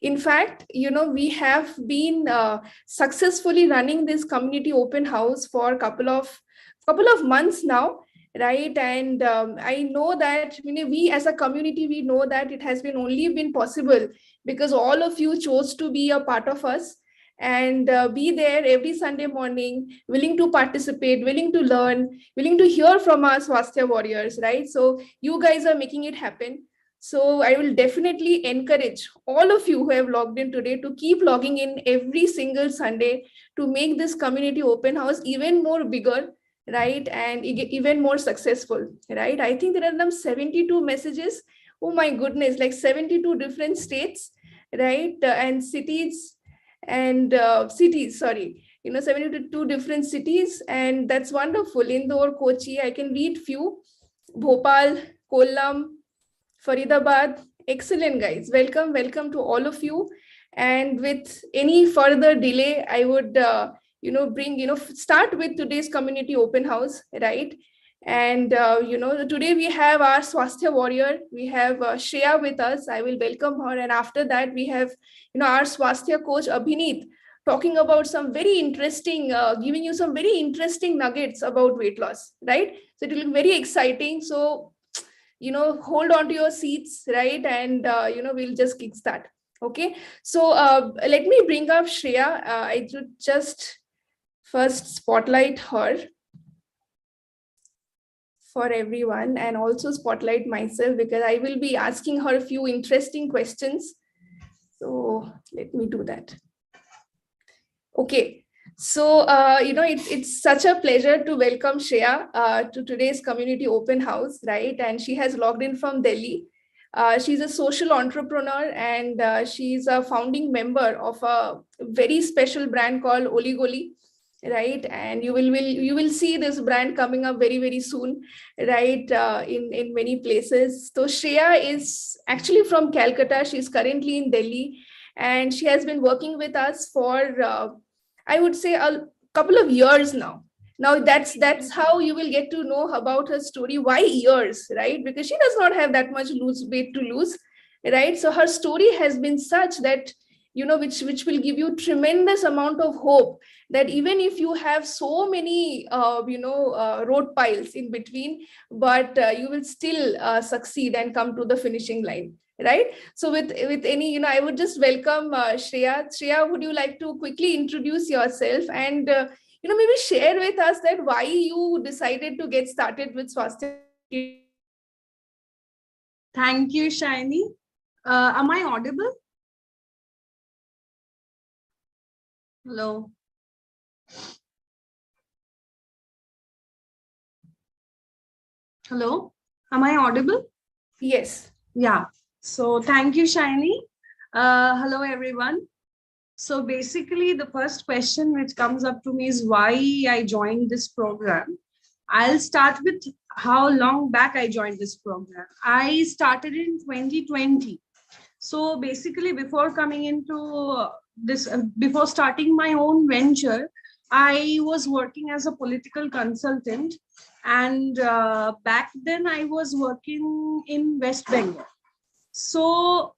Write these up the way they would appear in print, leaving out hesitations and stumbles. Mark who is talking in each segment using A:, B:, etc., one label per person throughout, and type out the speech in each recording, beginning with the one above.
A: In fact, we have been successfully running this community open house for a couple of months now, right? And I know that we as a community, we know that it has been only been possible because all of you chose to be a part of us and be there every Sunday morning, willing to participate, willing to learn, willing to hear from our Swasthya warriors, right? So you guys are making it happen. So I will definitely encourage all of you who have logged in today to keep logging in every single Sunday to make this community open house even more bigger, right? And even more successful, right? I think there are some 72 messages. Oh my goodness, like 72 different states, right? And cities and cities, sorry. 72 different cities. And that's wonderful. Indore, Kochi, I can read few. Bhopal, Kollam, Faridabad. Excellent, guys. Welcome to all of you. And with any further delay, I would, start with today's community open house, right? And, today we have our Swasthya warrior. We have Shreya with us. I will welcome her. And after that, we have, our Swasthya coach, Abhineet, talking about some very interesting, giving you some very interesting nuggets about weight loss, right? So it will be very exciting. So hold on to your seats, right? And we'll just kickstart. Okay, so let me bring up Shreya. I should just first spotlight her for everyone and also spotlight myself because I will be asking her a few interesting questions. So let me do that. Okay, so it's such a pleasure to welcome Shreya to today's community open house, right? And she has logged in from Delhi. She's a social entrepreneur and she's a founding member of a very special brand called Oligoli, right? And you will see this brand coming up very, very soon, right? In many places. So Shreya is actually from Calcutta. She's currently in Delhi and she has been working with us for I would say a couple of years now. Now that's how you will get to know about her story. Why years, right? Because she does not have that much lose weight to lose, right? So her story has been such that which will give you tremendous amount of hope that even if you have so many road piles in between, but you will still succeed and come to the finishing line, right? So with any, I would just welcome Shreya. Shreya, would you like to quickly introduce yourself and maybe share with us that why you decided to get started with Swasthya?
B: Thank you, Shiny. Am I audible? Hello. Hello. Am I audible?
A: Yes.
B: Yeah. So thank you, Shiny. Hello, everyone. So basically, the first question which comes up to me is why I joined this program. I'll start with how long back I joined this program. I started in 2020. So basically, before coming into this, before starting my own venture, I was working as a political consultant. And back then I was working in West Bengal. So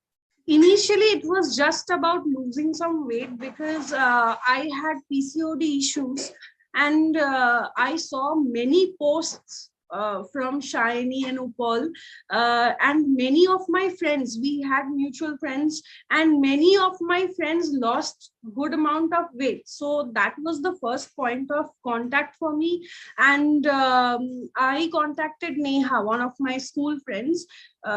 B: initially it was just about losing some weight because I had PCOD issues and I saw many posts from Shiny and Upal and many of my friends, we had mutual friends and many of my friends lost good amount of weight. So that was the first point of contact for me. And I contacted Neha, one of my school friends.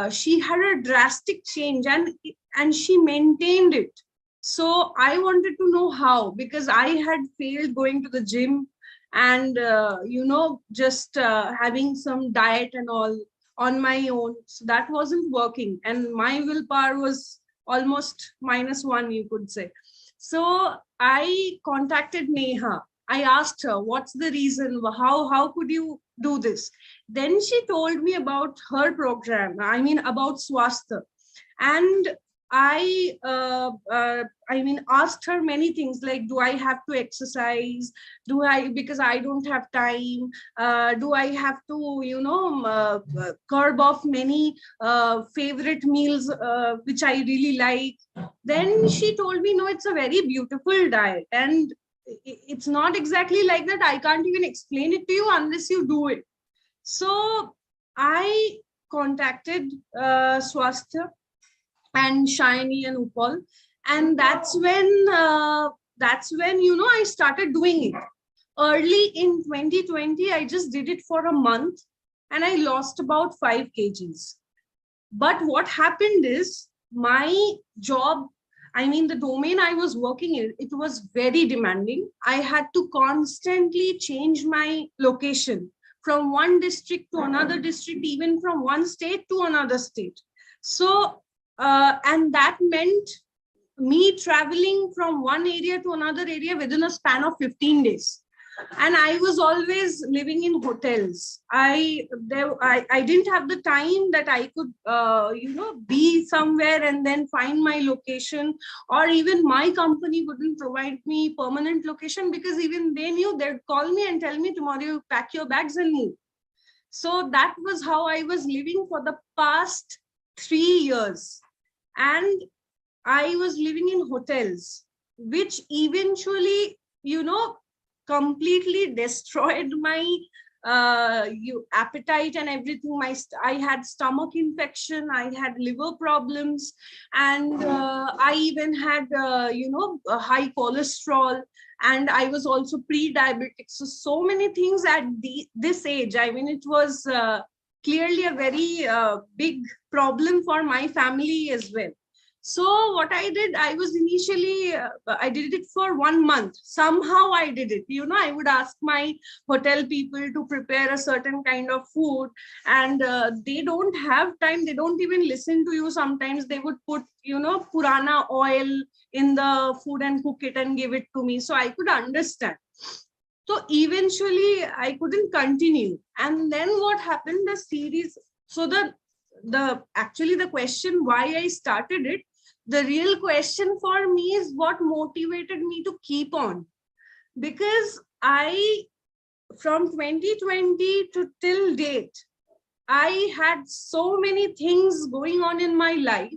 B: She had a drastic change and she maintained it. So I wanted to know how, because I had failed going to the gym and just having some diet and all on my own. So that wasn't working and my willpower was almost -1, you could say. So I contacted Neha. I asked her, what's the reason? How could you do this? Then she told me about her program, I mean about Swasthya. And I mean, asked her many things like, do I have to exercise? Because I don't have time. Do I have to, curb off many favorite meals which I really like? Then she told me, no, it's a very beautiful diet, and it's not exactly like that. I can't even explain it to you unless you do it. So I contacted Swasthya and Shiny and Upal, and that's when I started doing it. Early in 2020, I just did it for a month, and I lost about 5 kgs. But what happened is, my job, I mean, the domain I was working in, it was very demanding. I had to constantly change my location from one district to another district, even from one state to another state. So and that meant me traveling from one area to another area within a span of 15 days. And I was always living in hotels. I didn't have the time that I could be somewhere and then find my location, or even my company wouldn't provide me permanent location, because even they knew they'd call me and tell me, tomorrow you pack your bags and move. So that was how I was living for the past 3 years. And I was living in hotels, which eventually, completely destroyed my appetite and everything. I had stomach infection, I had liver problems, and I even had a high cholesterol, and I was also pre-diabetic. So many things at this age. I mean, it was clearly a very big problem for my family as well. So what I did, I was initially, I did it for 1 month. Somehow I did it. I would ask my hotel people to prepare a certain kind of food, and they don't have time. They don't even listen to you. Sometimes they would put, Purana oil in the food and cook it and give it to me. So I could understand. So eventually I couldn't continue. And then what happened, the series, so actually the question why I started it, the real question for me is what motivated me to keep on. Because from 2020 to till date, I had so many things going on in my life.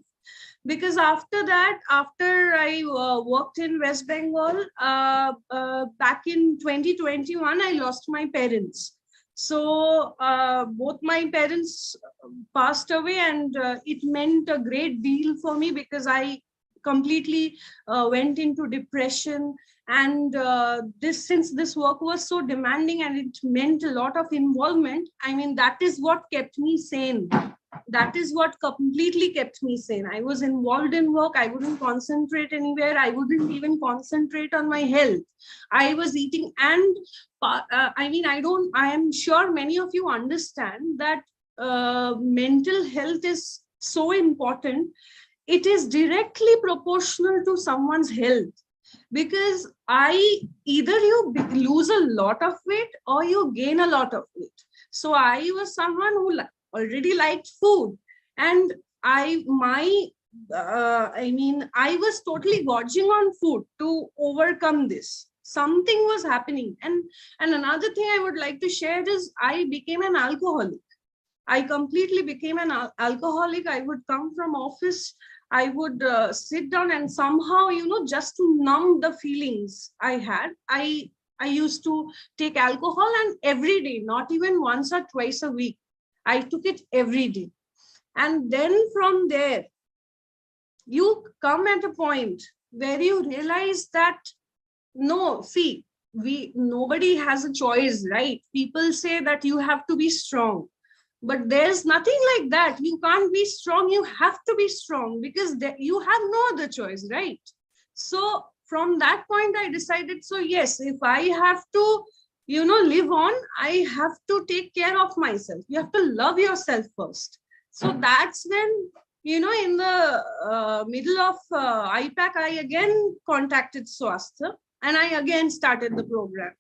B: Because after that, after I worked in West Bengal, back in 2021, I lost my parents. So both my parents passed away, and it meant a great deal for me, because I completely went into depression. And since this work was so demanding and it meant a lot of involvement, I mean, that is what kept me sane. That is what completely kept me sane. I was involved in work. I wouldn't concentrate anywhere. I wouldn't even concentrate on my health. I was eating, and I am sure many of you understand that mental health is so important. It is directly proportional to someone's health, because either you lose a lot of weight or you gain a lot of weight. So I was someone who already liked food, and I was totally gorging on food to overcome this. Something was happening. And another thing I would like to share is, I became an alcoholic. I completely became an alcoholic. I would come from office, I would sit down, and somehow, just to numb the feelings I had, I used to take alcohol, and every day, not even once or twice a week, I took it every day. And then from there, you come at a point where you realize that, nobody has a choice, right? People say that you have to be strong, but there's nothing like that. You can't be strong. You have to be strong, because you have no other choice, right? So from that point, I decided, so yes, if I have to, live on, I have to take care of myself. You have to love yourself first. So that's when, in the middle of IPAC, I again contacted Swasthya, and I again started the program.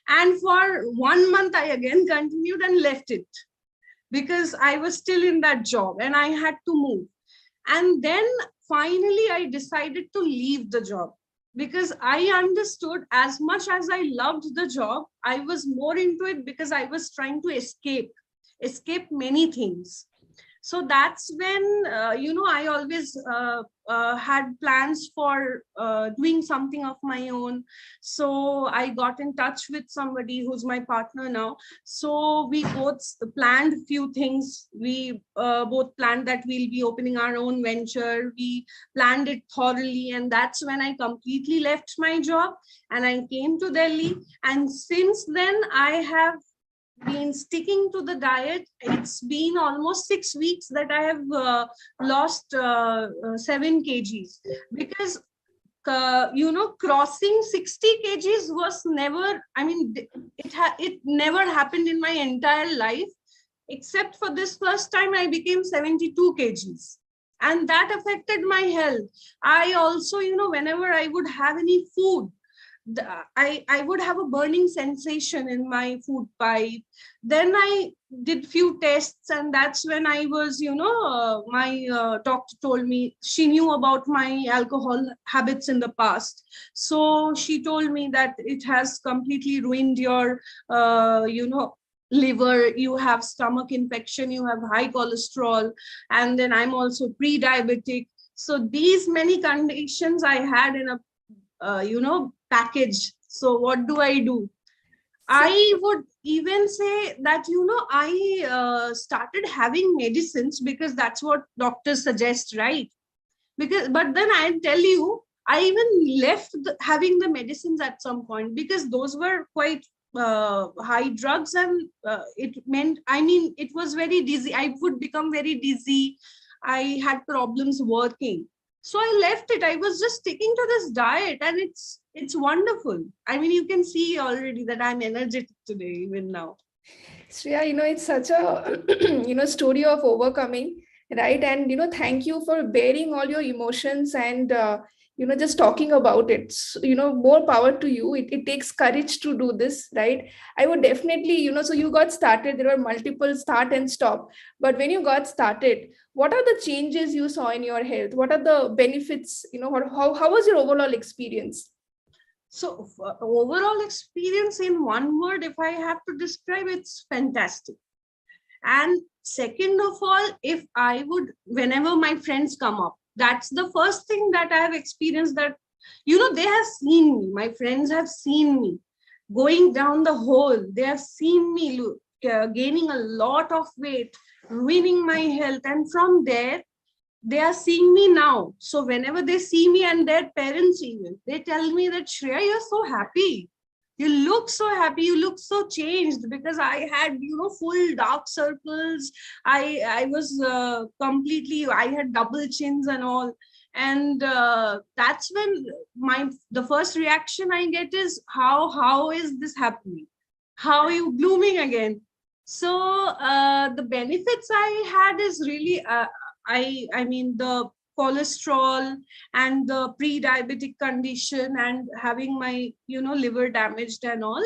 B: And for 1 month, I again continued and left it, because I was still in that job and I had to move. And then finally I decided to leave the job, because I understood, as much as I loved the job, I was more into it because I was trying to escape many things. So that's when I always had plans for doing something of my own. So I got in touch with somebody who's my partner now. So we both planned few things. We both planned that we'll be opening our own venture. We planned it thoroughly, and that's when I completely left my job and I came to Delhi. And since then I have been sticking to the diet. It's been almost 6 weeks that I have lost 7 kgs, because crossing 60 kgs was never, I mean, it never happened in my entire life, except for this first time I became 72 kgs. And that affected my health. I also, whenever I would have any food, I would have a burning sensation in my food pipe. Then I did few tests, and that's when I was, my doctor told me, she knew about my alcohol habits in the past. So she told me that it has completely ruined your, liver, you have stomach infection, you have high cholesterol, and then I'm also pre-diabetic. So these many conditions I had in a package. So what do I do? I would even say that, I started having medicines because that's what doctors suggest, right? But then I tell you, I even left having the medicines at some point, because those were quite high drugs, and it meant, I mean, it was very dizzy. I would become very dizzy. I had problems working. So I left it. I was just sticking to this diet, and it's wonderful. I mean, you can see already that I'm energetic today, even now.
A: Shreya, it's such a story of overcoming, right? And thank you for bearing all your emotions and just talking about it. More power to you. It takes courage to do this, right? I would definitely, so you got started. There were multiple start and stop, but when you got started, what are the changes you saw in your health? What are the benefits? How was your overall experience?
B: So overall experience in one word, if I have to describe, it's fantastic. And second of all, if I would, whenever my friends come up, that's the first thing that I have experienced, that, they have seen me, my friends have seen me going down the hole. They have seen me gaining a lot of weight, ruining my health. And from there, they are seeing me now. So whenever they see me, and their parents even, they tell me that, Shreya, you're so happy. You look so happy. You look so changed, because I had, full dark circles. I was completely, I had double chins and all. And that's when the first reaction I get is, how is this happening? How are you blooming again? So the benefits I had is really, I mean, the cholesterol and the pre-diabetic condition, and having my, liver damaged and all,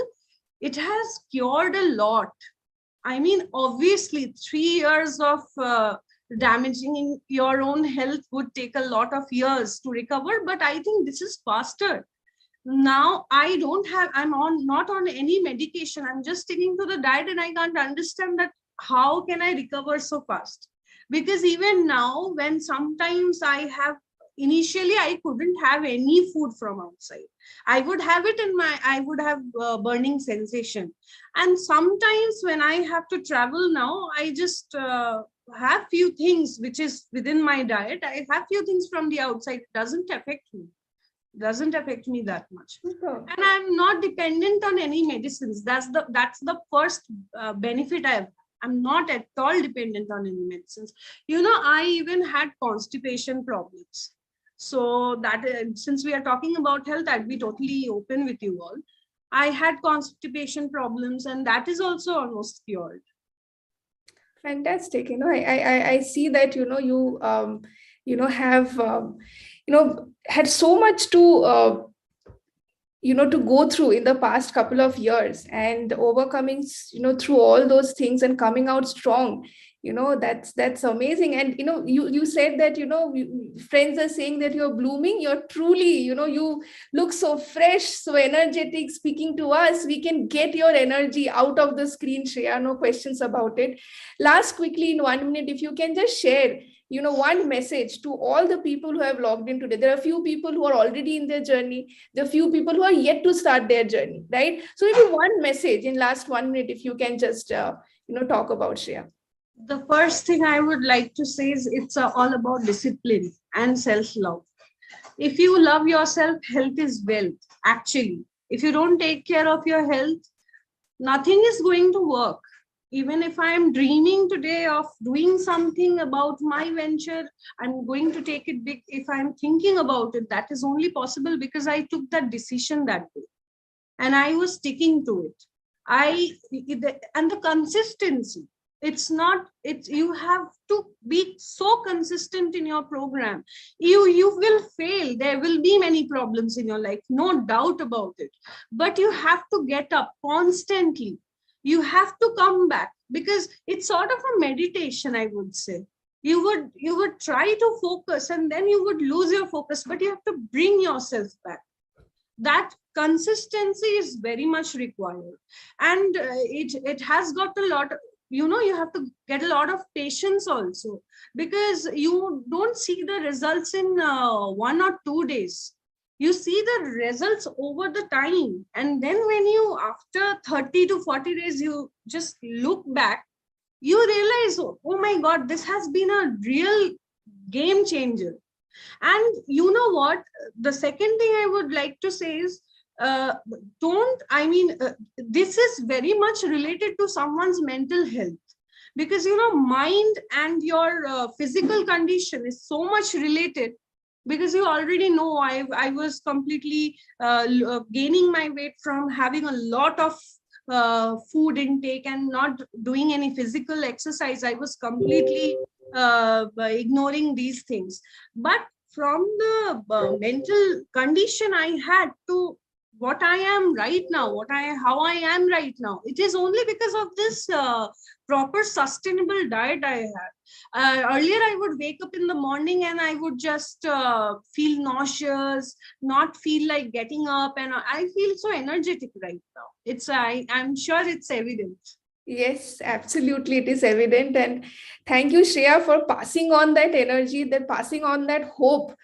B: it has cured a lot. I mean, obviously 3 years of damaging your own health would take a lot of years to recover, but I think this is faster. Now I'm not on any medication. I'm just sticking to the diet, and I can't understand that how can I recover so fast. Because even now, when sometimes initially I couldn't have any food from outside. I would have it in I would have burning sensation. And sometimes when I have to travel now, I just have few things which is within my diet. I have few things from the outside. It doesn't affect me that much. And I'm not dependent on any medicines. That's the first benefit I'm not at all dependent on any medicines. I even had constipation problems. So that, since we are talking about health, I'd be totally open with you all. I had constipation problems, and that is also almost cured.
A: Fantastic. I see that, have, had so much to go through in the past couple of years, and overcoming, through all those things and coming out strong That's amazing. And you said that friends are saying that you're blooming. You're truly, you look so fresh, so energetic. Speaking to us, we can get your energy out of the screen, Shreya, no questions about it. Last, quickly, in 1 minute, if you can just share one message to all the people who have logged in today. There are a few people who are already in their journey. There are a few people who are yet to start their journey, right? So maybe one message in last 1 minute, if you can just talk about, Shreya.
B: The first thing I would like to say is it's all about discipline and self-love. If you love yourself, health is wealth. Actually, if you don't take care of your health, nothing is going to work. Even if I am dreaming today of doing something about my venture, I'm going to take it big. If I'm thinking about it, that is only possible because I took that decision that day and I was sticking to it. And the consistency, it's you have to be so consistent in your program. You will fail, there will be many problems in your life, no doubt about it, but you have to get up constantly. You have to come back, because it's sort of a meditation, I would say. You would try to focus and then you would lose your focus, but you have to bring yourself back. That consistency is very much required, and it has got a lot. You have to get a lot of patience also, because you don't see the results in 1 or 2 days. You see the results over the time, and then when you, after 30 to 40 days, you just look back, you realize, oh my god, this has been a real game changer. And you know what? The second thing I would like to say is, don't, I mean, this is very much related to someone's mental health, because, mind and your physical condition is so much related. Because you already know, I was completely gaining my weight from having a lot of food intake and not doing any physical exercise. I was completely ignoring these things. But from the mental condition I had to what I am right now, how I am right now, it is only because of this proper sustainable diet I had. Earlier, I would wake up in the morning and I would just feel nauseous, not feel like getting up, and I feel so energetic right now. I'm sure it's evident.
A: Yes, absolutely. It is evident. And thank you, Shreya, for passing on that energy, that passing on that hope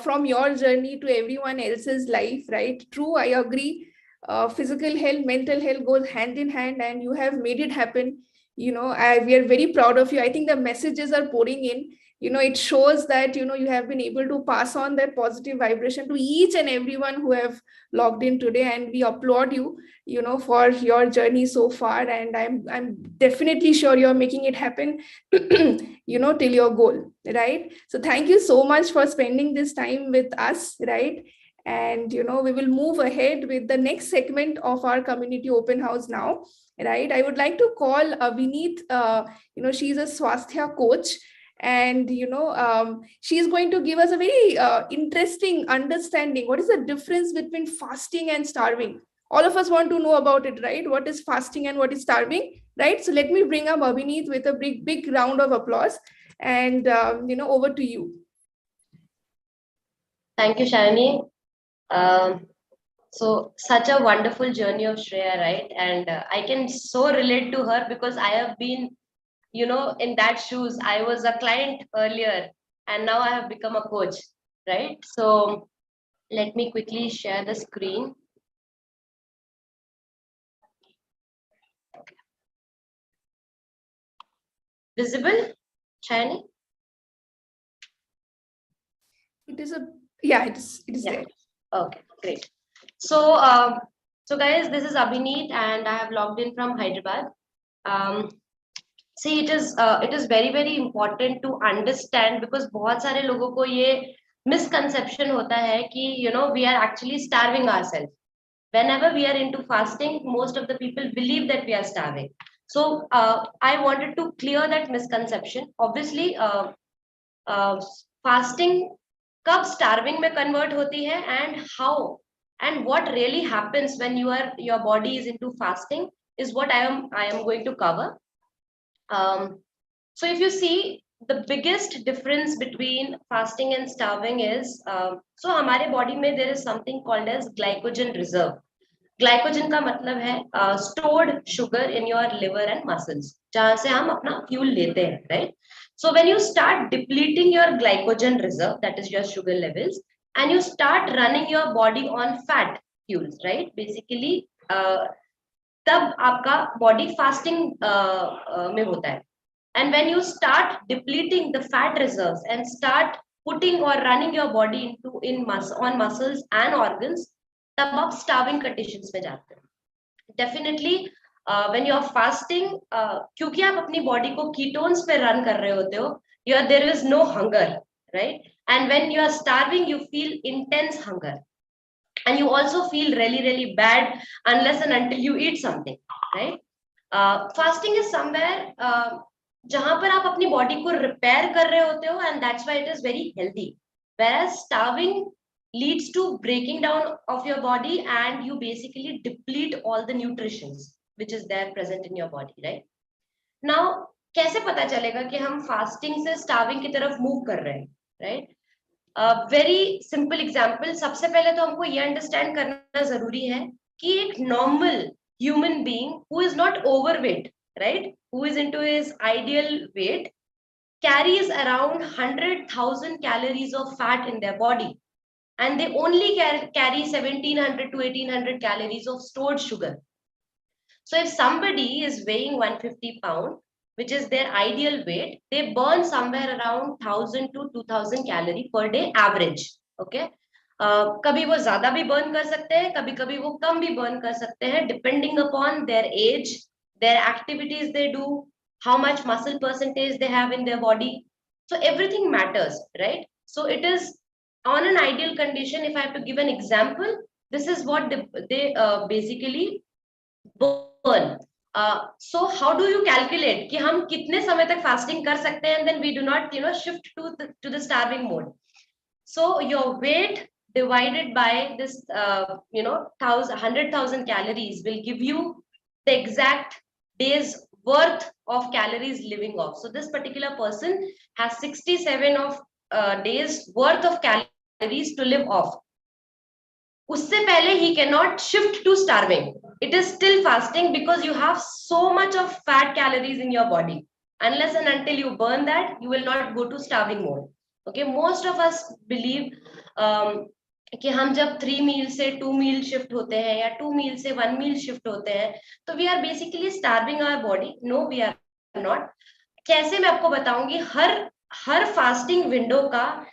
A: from your journey to everyone else's life, right? True, I agree. Physical health, mental health goes hand in hand, and you have made it happen. We are very proud of you. I think the messages are pouring in. It shows that, you have been able to pass on that positive vibration to each and everyone who have logged in today. And we applaud you for your journey so far, and I'm definitely sure you're making it happen till your goal, right? So thank you so much for spending this time with us, right? And we will move ahead with the next segment of our community open house now, right? I would like to call Vineet. She's a Swasthya coach, and she's going to give us a very interesting understanding. What is the difference between fasting and starving? All of us want to know about it, right? What is fasting and what is starving, right? So let me bring up Abhineet with a big round of applause, and over to you.
C: Thank you, Shalini. So such a wonderful journey of Shreya, right? And I can so relate to her because I have been, in that shoes. I was a client earlier, and now I have become a coach, right? So let me quickly share the screen. Visible, Shiny?
A: It is it is there.
C: Okay, great. So, so guys, this is Abhineet, and I have logged in from Hyderabad. See, it is very important to understand, because बहुत सारे लोगों को ये misconception होता है कि we are actually starving ourselves. Whenever we are into fasting, most of the people believe that we are starving. So I wanted to clear that misconception. Obviously, fasting कब starving में convert होती है, and how and what really happens when your body is into fasting is what I am going to cover. So if you see, the biggest difference between fasting and starving is, so हमारे body में there is something called as glycogen reserve. Glycogen का मतलब है stored sugar in your liver and muscles, जहां से हम अपना fuel लेते हैं, right? So when you start depleting your glycogen reserve, that is your sugar levels, and you start running your body on fat fuels, right? Basically, तब आपका body fasting में होता है. And when you start depleting the fat reserves and start putting or running your body on muscles and organs, तब आप starving conditions में जाते हैं. Definitely, when you are fasting, क्योंकि आप अपनी body को ketones पे run कर रहे होते हो, there is no hunger, right? And when you are starving, you feel intense hunger. And you also feel really, really bad unless and until you eat something, right? Fasting is somewhere जहां पर आप अपनी body को repair कर रहे होते हो, and that's why it is very healthy. Whereas starving leads to breaking down of your body, and you basically deplete all the nutritions which is there present in your body, right? Now, कैसे पता चलेगा कि हम fasting से starving की तरफ move कर रहे हैं, राइट? Very simple example. सबसे पहले तो हमको ये अंडरस्टैंड करना जरूरी है कि एक normal human being who is not overweight, right, who is into his ideal weight, carries around 100,000 calories of fat in their body, and they only carry 1700 to 1800 calories of stored sugar. So if somebody is weighing 150 pound, which is their ideal weight, they burn somewhere around 1000 to 2000 calorie per day average. Okay, कभी वो ज्यादा भी burn कर सकते हैं, कभी कभी वो कम भी बर्न कर सकते हैं, depending upon their age, their activities they do, how much muscle percentage they have in their body. So everything matters, right? So it is on an ideal condition. If I have to give an example, this is what they basically burn. So how do you calculate कि हम कितने समय तक fasting कर सकते हैं, and then we do not shift to the starving mode? So your weight divided by this 100,000 calories will give you the exact days worth of calories living off. So this particular person has 67 of days worth of calories to live off. उससे पहले he cannot shift to starving. It is still fasting because you have so much of fat calories in your body. Unless and until you burn that, you will not go to starving mode. Okay, most of us believe कि हम जब 3 मील से 2 मील shift होते हैं या 2 मील से 1 मील shift होते हैं, तो we are basically starving our body. No, we are not. कैसे मैं आपको बताऊंगी. हर फास्टिंग विंडो का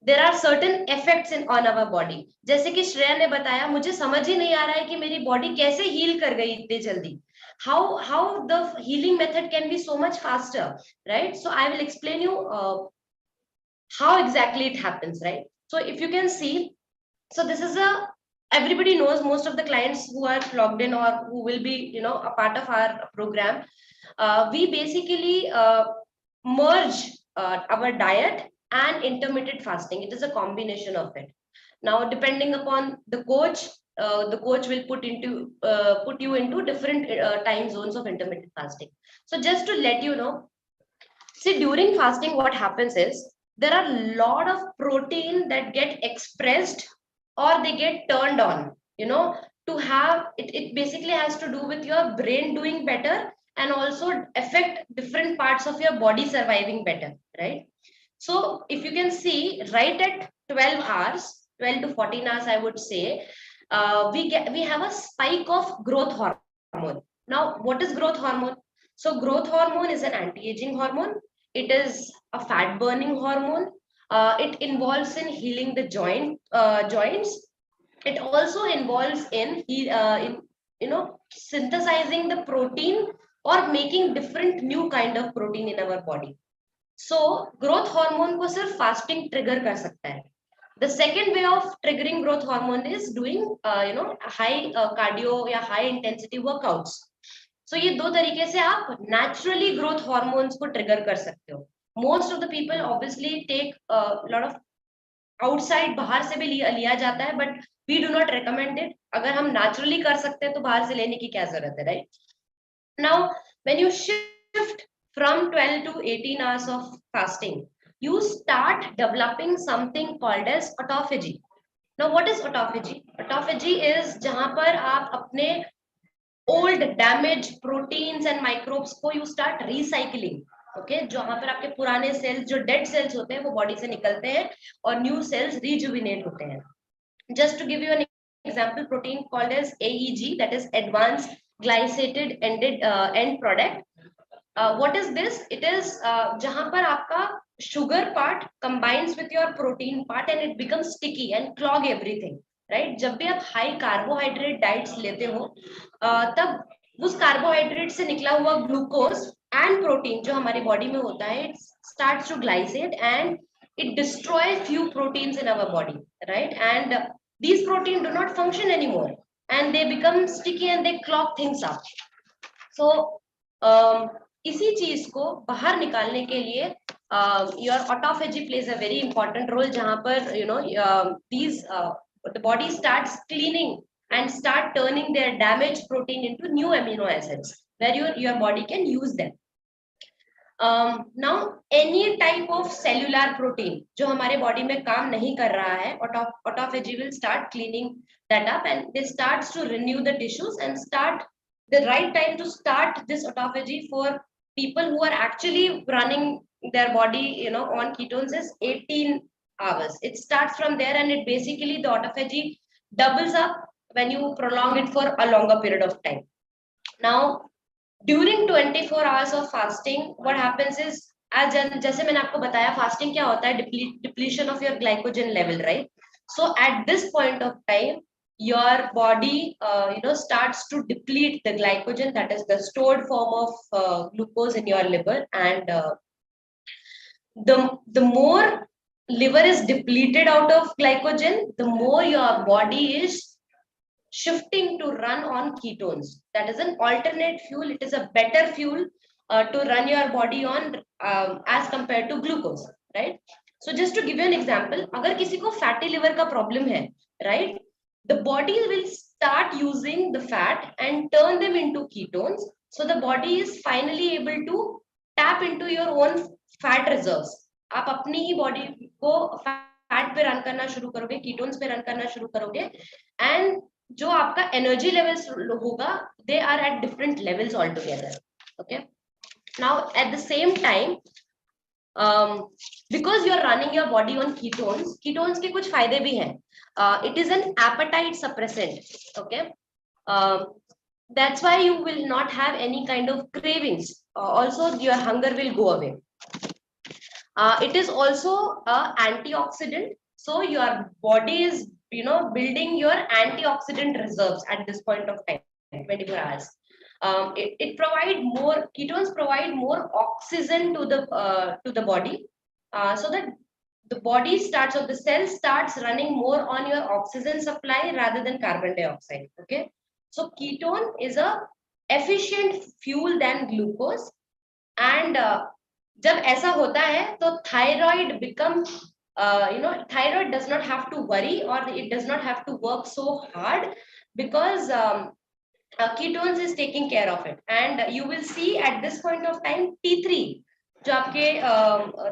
C: there are certain effects in on our body. जैसे कि श्रेया ने बताया, मुझे समझ ही नहीं आ रहा है कि मेरी बॉडी कैसे हील कर गई इतनी जल्दी. how the healing method can be so much faster, right? So I will explain you how exactly it happens, right? So if you can see, so this is everybody knows, most of the clients who are logged in or who will be a part of our program, we basically merge our diet and intermittent fasting. It is a combination of it. Now, depending upon the coach will put you into different time zones of intermittent fasting. So just to let you know, see, during fasting what happens is there are a lot of protein that get expressed or they get turned on, to have it basically has to do with your brain doing better and also affect different parts of your body surviving better, right? So if you can see, right at 12 hours, 12 to 14 hours, I would say, we have a spike of growth hormone. Now, what is growth hormone? So growth hormone is an anti-aging hormone. It is a fat burning hormone. It involves in healing the joints. It also involves in synthesizing the protein or making different new kind of protein in our body. So growth hormone को सिर्फ fasting trigger कर सकता है. The second way of triggering growth hormone is doing high cardio या high intensity workouts. So ये दो तरीके से आप naturally growth hormones को trigger कर सकते हो. Most of the people obviously take a lot of outside, बाहर से भी लिया जाता है, but we do not recommend it. अगर हम naturally कर सकते हैं तो बाहर से लेने की क्या जरूरत है, right? Now, when you shift from 12 to 18 hours of fasting, you start developing something called as autophagy. Now, what is autophagy? Autophagy is जहां पर आप अपने old damaged proteins and microbes को you start recycling. Okay, जहां पर आपके पुराने cells जो dead cells होते हैं वो body से निकलते हैं और new cells rejuvenate होते हैं. Just to give you an example, protein called as AEG, that is advanced glycated end product. What is this? It is जहां पर आपका sugar part combines with your protein part and it becomes sticky and clog everything. Right, जब भी आप high carbohydrate diets लेते हो तब उस कार्बोहाइड्रेट से निकला हुआ ग्लूकोज एंड प्रोटीन जो हमारी बॉडी में होता है, it starts to glycate and it destroys few proteins in our body, right? And these proteins do not function anymore and they become sticky and they clog things up. So इसी चीज को बाहर निकालने के लिए your autophagy plays a very important role, जहां पर these the body starts cleaning and start turning their damaged protein into new amino acids where your body can use them. Now any type of cellular protein जो हमारे body में काम नहीं कर रहा है, autophagy will start cleaning that up and they starts to renew the tissues and start the right time to start this autophagy for people who are actually running their body on ketones is 18 hours. It starts from there and it basically the autophagy doubles up when you prolong it for a longer period of time. Now during 24 hours of fasting what happens is, as जैसे मैंने आपको बताया fasting क्या होता है, depletion of your glycogen level, right? So at this point of time your body starts to deplete the glycogen, that is the stored form of glucose in your liver, and the more liver is depleted out of glycogen, the more your body is shifting to run on ketones. That is an alternate fuel. It is a better fuel to run your body on as compared to glucose, right? So just to give you an example, अगर किसी को fatty liver का problem है, right? The body will start using the fat and turn them into ketones. So the body is finally able to tap into your own fat reserves. आप अपनी ही body को fat पे run करना शुरू करोगे, ketones पे run करना शुरू करोगे, and जो आपका एनर्जी लेवल्स होगा they are at different levels all together. Okay, now at the same time because you are running your body on ketones, ketones के कुछ फायदे भी हैं. It is an appetite suppressant. Okay, that's why you will not have any kind of cravings. Also your hunger will go away. It is also antioxidant, so your body is building your antioxidant reserves at this point of time, 24 hours. It provide more, ketones provide more oxygen to the body, so that the body starts, or the cell starts running more on your oxygen supply rather than carbon dioxide. Okay, so ketone is a efficient fuel than glucose, and जब ऐसा होता है तो thyroid become thyroid does not have to worry, or it does not have to work so hard, because ketones is taking care of it. And you will see at this point of time T3 जो आपके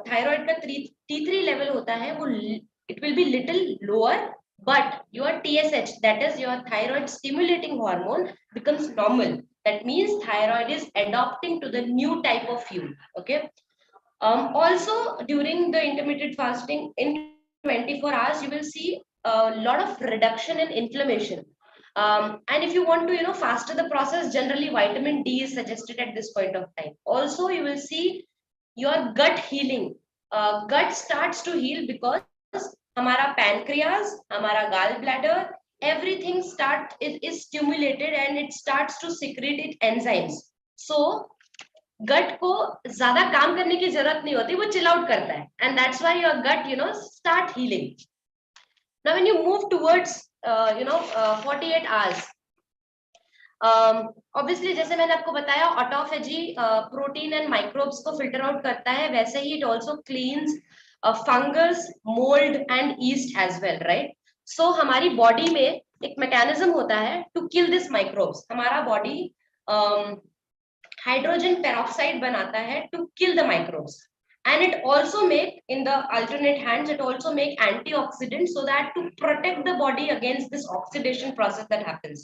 C: thyroid का T3 level होता है वो it will be little lower, but your TSH, that is your thyroid stimulating hormone, becomes normal. That means thyroid is adopting to the new type of fuel. Okay. Also during the intermittent fasting in 24 hours you will see a lot of reduction in inflammation, and if you want to faster the process, generally vitamin D is suggested at this point of time. Also you will see your gut healing. Gut starts to heal because हमारा pancreas, हमारा gallbladder, everything is stimulated and it starts to secrete its enzymes. So गट को ज्यादा काम करने की जरूरत नहीं होती, वो चिल आउट करता है, and that's why your gut start healing. Now when you move towards 48 hours, obviously जैसे मैंने आपको बताया autophagy प्रोटीन एंड माइक्रोब्स को फिल्टर आउट करता है, वैसे ही it also cleans fungus, mold and yeast as well, right? So हमारी body में एक मैकेनिज्म होता है to kill this microbes. हमारा बॉडी हाइड्रोजन पेरोक्साइड बनाता है to kill the microbes, and it also make, in the alternate hands, it also make antioxidants so that to protect the body against this oxidation process that happens,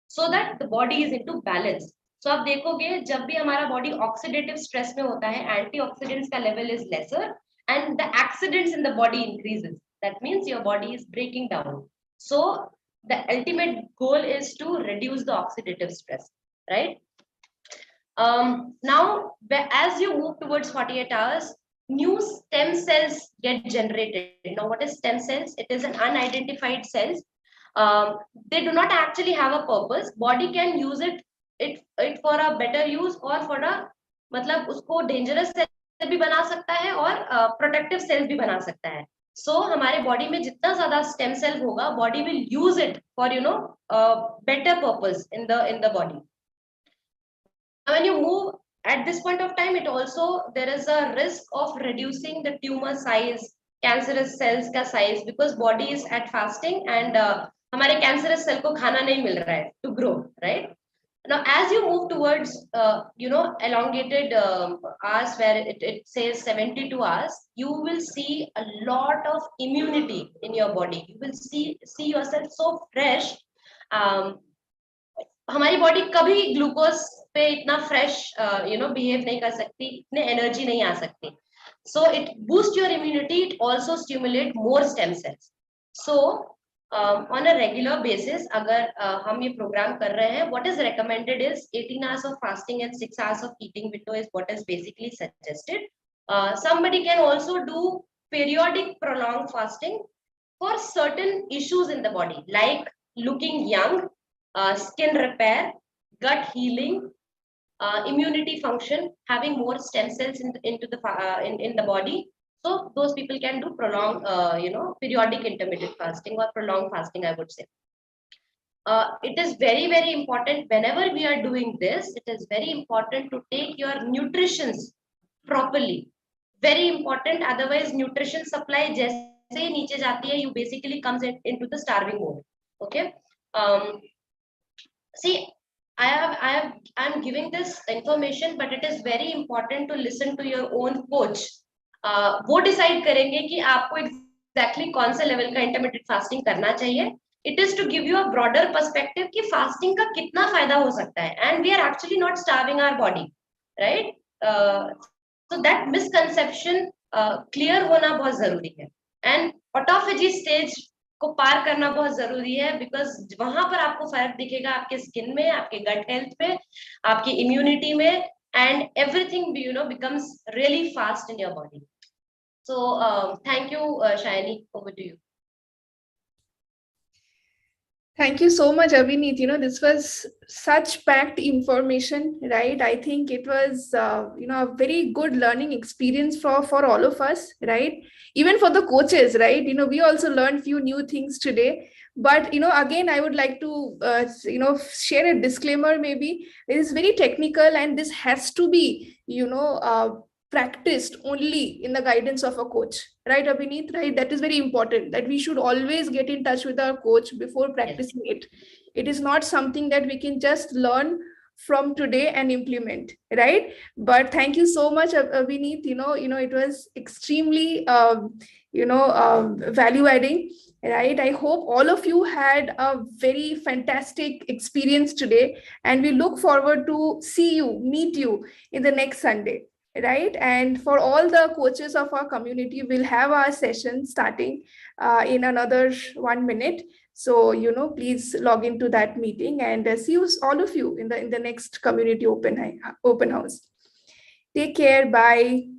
C: so that the body is into balance. So आप देखोगे जब भी हमारा body oxidative stress में होता है, antioxidants का level is lesser and the oxidants in the body increases, that means your body is breaking down. So the ultimate goal is to reduce the oxidative stress, right? Now, as you move towards 48 hours, new stem cells get generated. Now, what is stem cells? It is an unidentified cells. They do not actually have a purpose. Body can use it for a better use or for a, मतलब उसको dangerous cell भी बना सकता है और protective cells भी बना सकता है. So हमारे body में जितना ज़्यादा stem cell होगा, body will use it for better purpose in the body. When you move at this point of time, it also, there is a risk of reducing the tumor size, cancerous cells का size, because body is at fasting and हमारे cancerous cell को खाना नहीं मिल रहा है to grow, right? Now, as you move towards elongated hours where it says 72 hours, you will see a lot of immunity in your body. You will see yourself so fresh. हमारी body कभी glucose पे इतना fresh behave नहीं कर सकती, इतने energy नहीं आ सकती. So it boost your immunity, it also stimulate more stem cells. So on a regular basis अगर हम ये प्रोग्राम कर रहे हैं, what is recommended is 18 hours of fasting and 6 hours of eating window is what is basically suggested. Somebody can also do periodic prolonged fasting for certain issues in the body, like looking young, skin repair, gut healing, immunity function, having more stem cells in the body. So those people can do prolonged, periodic intermittent fasting or prolonged fasting, I would say. It is very, very important whenever we are doing this, it is very important to take your nutrition properly. Very important, otherwise nutrition supply जैसे ही नीचे जाती है, you basically comes into the starving mode. Okay. See, I'm giving this information, but it is very important to listen to your own coach. वो decide करेंगे कि आपको exactly कौन से लेवल का इंटरमिटेंट फास्टिंग करना चाहिए. It is to give you a broader perspective कि फास्टिंग का कितना फायदा हो सकता है, and we are actually not starving our body, right? So that misconception clear होना बहुत जरूरी है, एंड ऑटोफेजी स्टेज को पार करना बहुत जरूरी है, बिकॉज वहां पर आपको फर्क दिखेगा आपके स्किन में, आपके गट हेल्थ में, आपकी इम्यूनिटी में, and everything becomes really fast in your body. So thank you, Shayani, over to you.
A: Thank you so much, Abhineet. This was such packed information, right? I think it was, a very good learning experience for all of us, right? Even for the coaches, right? We also learned few new things today. But, again, I would like to, share a disclaimer maybe. It is very technical and this has to be, practiced only in the guidance of a coach, right, Abhineet? Right, that is very important, that we should always get in touch with our coach before practicing it. It is not something that we can just learn from today and implement, right? But thank you so much, Abhineet. It was extremely value adding, right? I hope all of you had a very fantastic experience today, and we look forward to meet you in the next Sunday, right? And for all the coaches of our community, we'll have our session starting in another 1 minute. So please log into that meeting, and see you, all of you, in the next community open house. Take care. Bye.